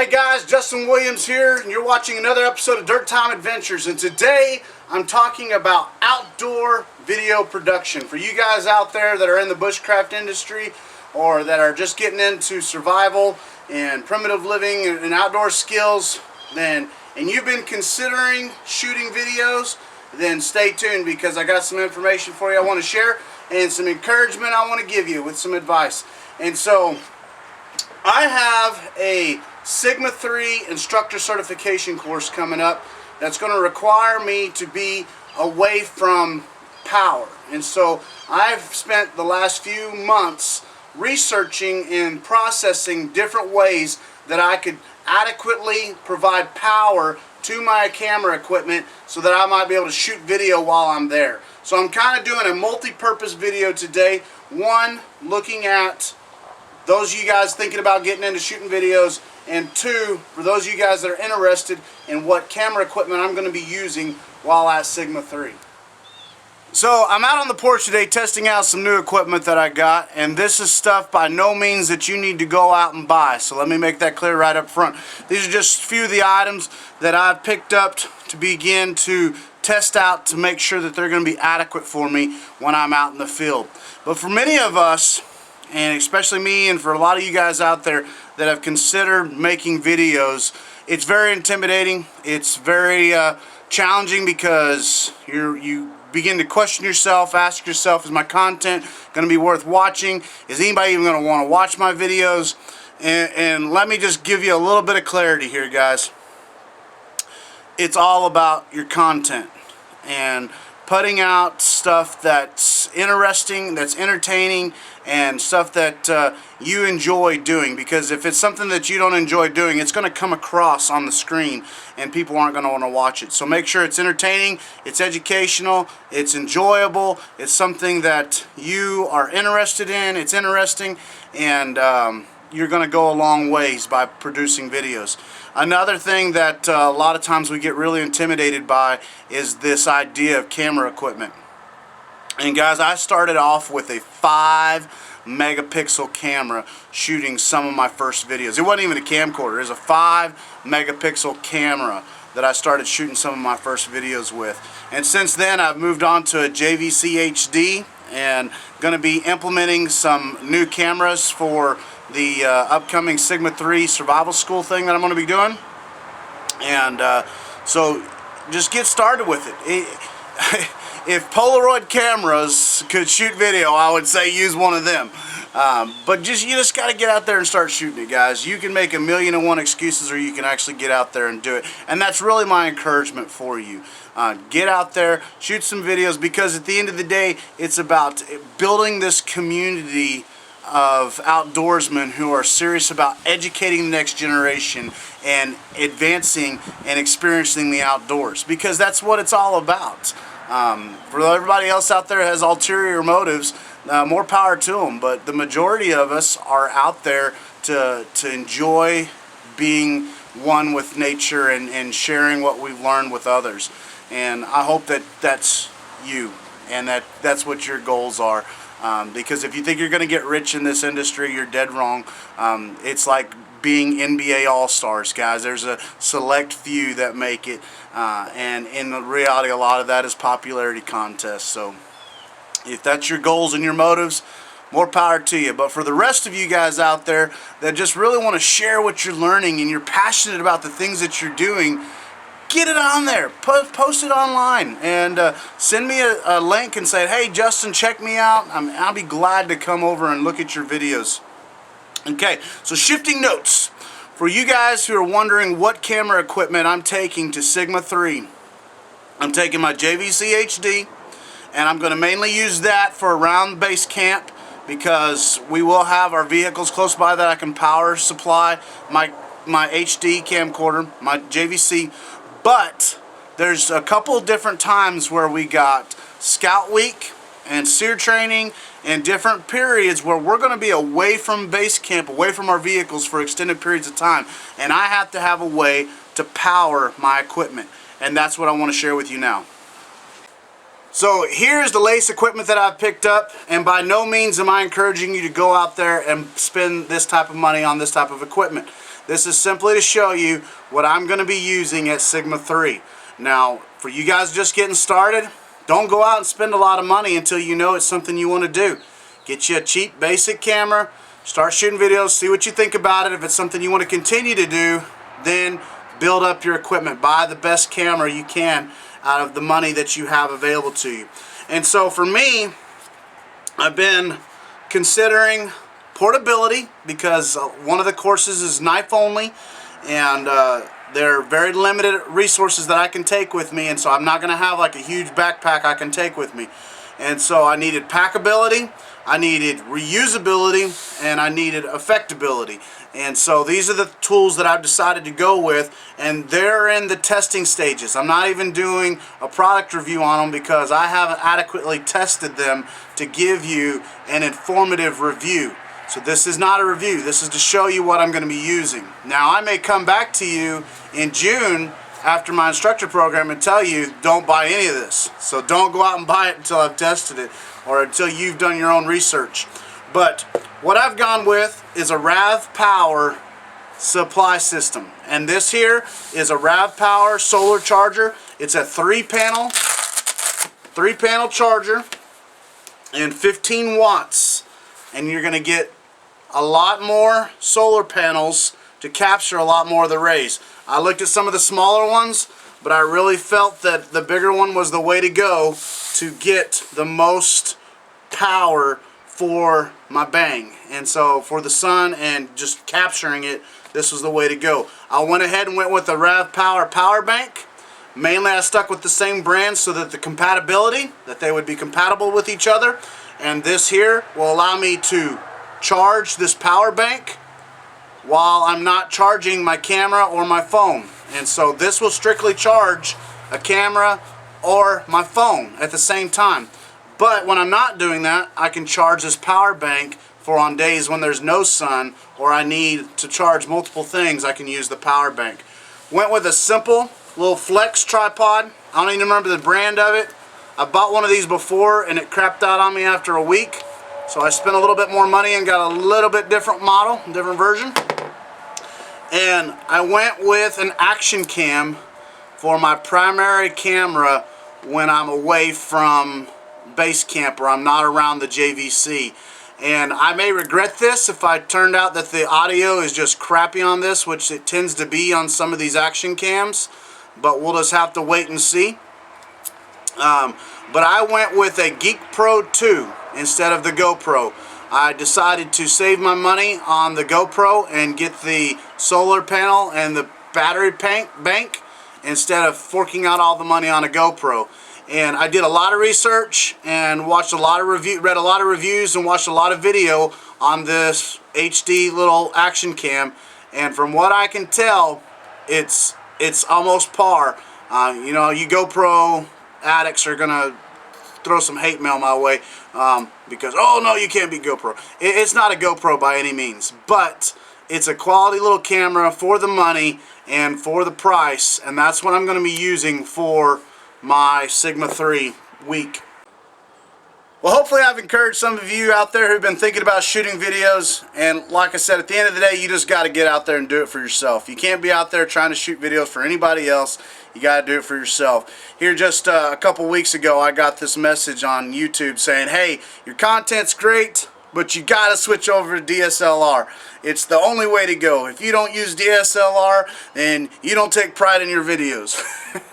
Hey guys, Justin Williams here, and you're watching another episode of Dirt Time Adventures. And today I'm talking about outdoor video production. For you guys out there that are in the bushcraft industry or that are just getting into survival and primitive living and outdoor skills, and you've been considering shooting videos, then stay tuned because I got some information for you I want to share and some encouragement I want to give you with some advice. And so I have a Sigma 3 instructor certification course coming up that's going to require me to be away from power. And so I've spent the last few months researching and processing different ways that I could adequately provide power to my camera equipment so that I might be able to shoot video while I'm there. So I'm kind of doing a multi-purpose video today. One, looking at those of you guys thinking about getting into shooting videos, and two, for those of you guys that are interested in what camera equipment I'm going to be using while at Sigma 3. So I'm out on the porch today testing out some new equipment that I got, and this is stuff by no means that you need to go out and buy. So let me make that clear right up front. These are just a few of the items that I've picked up to begin to test out to make sure that they're going to be adequate for me when I'm out in the field. But for many of us, and especially me, and for a lot of you guys out there that have considered making videos, it's very intimidating. It's very challenging because you begin to question yourself, ask yourself, is my content going to be worth watching? Is anybody even going to want to watch my videos? And let me just give you a little bit of clarity here, guys. It's all about your content and putting out stuff that's interesting, that's entertaining, and stuff that you enjoy doing. Because if it's something that you don't enjoy doing, it's going to come across on the screen and people aren't going to want to watch it. So make sure it's entertaining, it's educational, it's enjoyable, it's something that you are interested in, it's interesting, and you're going to go a long ways by producing videos. Another thing that a lot of times we get really intimidated by is this idea of camera equipment. And guys, I started off with a 5 megapixel camera shooting some of my first videos. It wasn't even a camcorder, it was a 5 megapixel camera that I started shooting some of my first videos with. And since then I've moved on to a JVC HD and going to be implementing some new cameras for the upcoming Sigma 3 survival school thing that I'm going to be doing. And so just get started with it. If Polaroid cameras could shoot video, I would say use one of them. But you just got to get out there and start shooting it, guys. You can make 1,000,001 excuses, or you can actually get out there and do it. And that's really my encouragement for you. Get out there, shoot some videos, because at the end of the day, it's about building this community of outdoorsmen who are serious about educating the next generation and advancing and experiencing the outdoors, because that's what it's all about. For everybody else out there who has ulterior motives, more power to them, but the majority of us are out there to enjoy being one with nature and sharing what we've learned with others. And I hope that that's you, and that's what your goals are. Because if you think you're going to get rich in this industry, you're dead wrong. It's like being NBA All-Stars, guys. There's a select few that make it, and in reality, a lot of that is popularity contests. So if that's your goals and your motives, more power to you. But for the rest of you guys out there that just really want to share what you're learning and you're passionate about the things that you're doing, get it on there, post it online, and send me a link and say, hey Justin, check me out. I'll be glad to come over and look at your videos. Okay, so shifting notes. For you guys who are wondering what camera equipment I'm taking to Sigma 3, I'm taking my JVC HD, and I'm going to mainly use that for around base camp, because we will have our vehicles close by that I can power supply my HD camcorder, my JVC. But there's a couple different times where we got Scout Week and SEER training and different periods where we're going to be away from base camp, away from our vehicles for extended periods of time. And I have to have a way to power my equipment. And that's what I want to share with you now. So here's the latest equipment that I've picked up, and by no means am I encouraging you to go out there and spend this type of money on this type of equipment. This is simply to show you what I'm going to be using at Sigma 3. Now, for you guys just getting started, don't go out and spend a lot of money until you know it's something you want to do. Get you a cheap basic camera, start shooting videos, see what you think about it. If it's something you want to continue to do, then build up your equipment. Buy the best camera you can out of the money that you have available to you. And so for me, I've been considering portability because one of the courses is knife only, and there are very limited resources that I can take with me, and so I'm not going to have like a huge backpack I can take with me. And so I needed packability, I needed reusability, and I needed effectability. And so these are the tools that I've decided to go with, and they're in the testing stages. I'm not even doing a product review on them because I haven't adequately tested them to give you an informative review. So this is not a review, this is to show you what I'm going to be using. Now I may come back to you in June after my instructor program and tell you don't buy any of this. So don't go out and buy it until I've tested it or until you've done your own research. But what I've gone with is a RAV Power supply system, and this here is a RAV Power solar charger. It's a three panel charger and 15 watts, and you're gonna get a lot more solar panels to capture a lot more of the rays. I looked at some of the smaller ones, but I really felt that the bigger one was the way to go to get the most power for my bang. And so for the sun and just capturing it, this was the way to go. I went ahead and went with the RAV Power power bank. Mainly I stuck with the same brand so that the compatibility, that they would be compatible with each other. And this here will allow me to charge this power bank while I'm not charging my camera or my phone. And so this will strictly charge a camera or my phone at the same time. But when I'm not doing that, I can charge this power bank for on days when there's no sun or I need to charge multiple things. I can use the power bank. Went with a simple little flex tripod. I don't even remember the brand of it. I bought one of these before and it crapped out on me after a week. So I spent a little bit more money and got a little bit different model, different version. And I went with an action cam for my primary camera when I'm away from base camp or I'm not around the JVC. And I may regret this if I turned out that the audio is just crappy on this, which it tends to be on some of these action cams, but we'll just have to wait and see. But I went with a Geek Pro 2 instead of the GoPro. I decided to save my money on the GoPro and get the solar panel and the battery bank instead of forking out all the money on a GoPro. And I did a lot of research and watched a lot of read a lot of reviews and watched a lot of video on this HD little action cam. And from what I can tell, it's almost par. You know, you GoPro addicts are gonna throw some hate mail my way because, oh no, you can't be GoPro. It's not a GoPro by any means, but it's a quality little camera for the money and for the price, and that's what I'm going to be using for my Sigma 3 week. Well, hopefully I've encouraged some of you out there who've been thinking about shooting videos, and like I said, at the end of the day, you just got to get out there and do it for yourself. You can't be out there trying to shoot videos for anybody else. You got to do it for yourself. Here just a couple weeks ago, I got this message on YouTube saying, hey, your content's great, but you got to switch over to DSLR. It's the only way to go. If you don't use DSLR, then you don't take pride in your videos.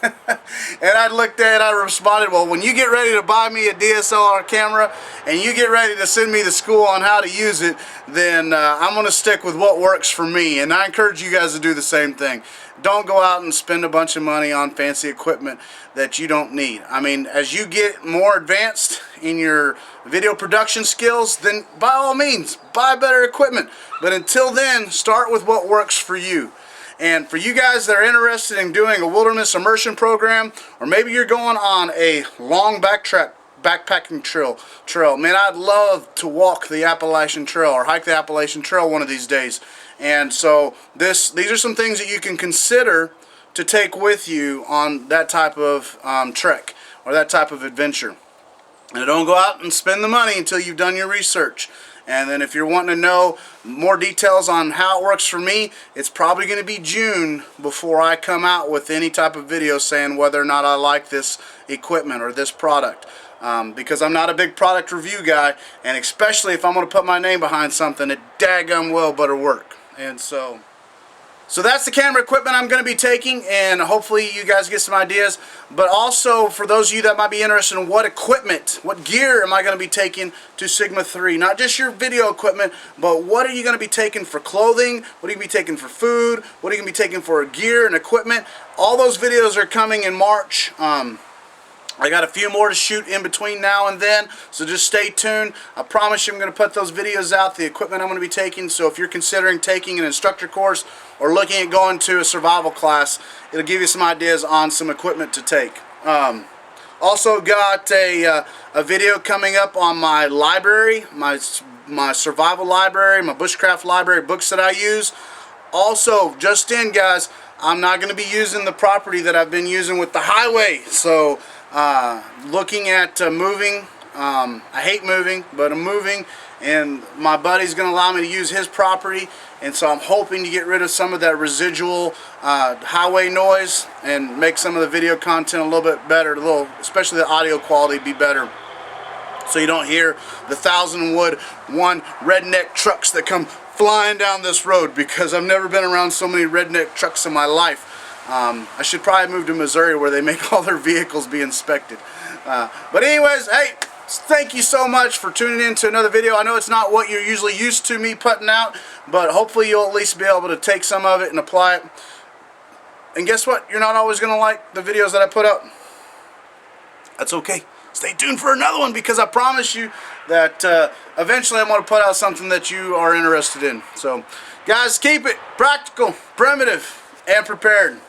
And I looked at it, I responded, well, when you get ready to buy me a DSLR camera and you get ready to send me to school on how to use it, then I'm going to stick with what works for me. And I encourage you guys to do the same thing. Don't go out and spend a bunch of money on fancy equipment that you don't need. I mean, as you get more advanced in your video production skills, then by all means, buy better equipment. But until then, start with what works for you. And for you guys that are interested in doing a wilderness immersion program, or maybe you're going on a long backpacking trail, man, I'd love to walk the Appalachian Trail or hike the Appalachian Trail one of these days. And so these are some things that you can consider to take with you on that type of trek or that type of adventure. And don't go out and spend the money until you've done your research. And then if you're wanting to know more details on how it works for me, it's probably going to be June before I come out with any type of video saying whether or not I like this equipment or this product. Because I'm not a big product review guy, and especially if I'm going to put my name behind something, it daggum well better work. And so that's the camera equipment I'm going to be taking, and hopefully you guys get some ideas. But also, for those of you that might be interested in what equipment, what gear am I going to be taking to Sigma 3? Not just your video equipment, but what are you going to be taking for clothing? What are you going to be taking for food? What are you going to be taking for gear and equipment? All those videos are coming in March. I got a few more to shoot in between now and then, so just stay tuned. I promise you I'm going to put those videos out, the equipment I'm going to be taking. So if you're considering taking an instructor course or looking at going to a survival class, it'll give you some ideas on some equipment to take. Also got a video coming up on my library, my survival library, my bushcraft library books that I use. Also, just in, guys, I'm not going to be using the property that I've been using with the highway. So looking at moving. I hate moving, but I'm moving, and my buddy's going to allow me to use his property, and so I'm hoping to get rid of some of that residual highway noise and make some of the video content a little bit better, especially the audio quality be better, so you don't hear the 1000-Wood-1 redneck trucks that come flying down this road, because I've never been around so many redneck trucks in my life. I should probably move to Missouri where they make all their vehicles be inspected. But anyways, hey, thank you so much for tuning in to another video. I know it's not what you're usually used to me putting out, but hopefully you'll at least be able to take some of it and apply it. And guess what? You're not always going to like the videos that I put out. That's okay. Stay tuned for another one, because I promise you that eventually I'm going to put out something that you are interested in. So, guys, keep it practical, primitive, and prepared.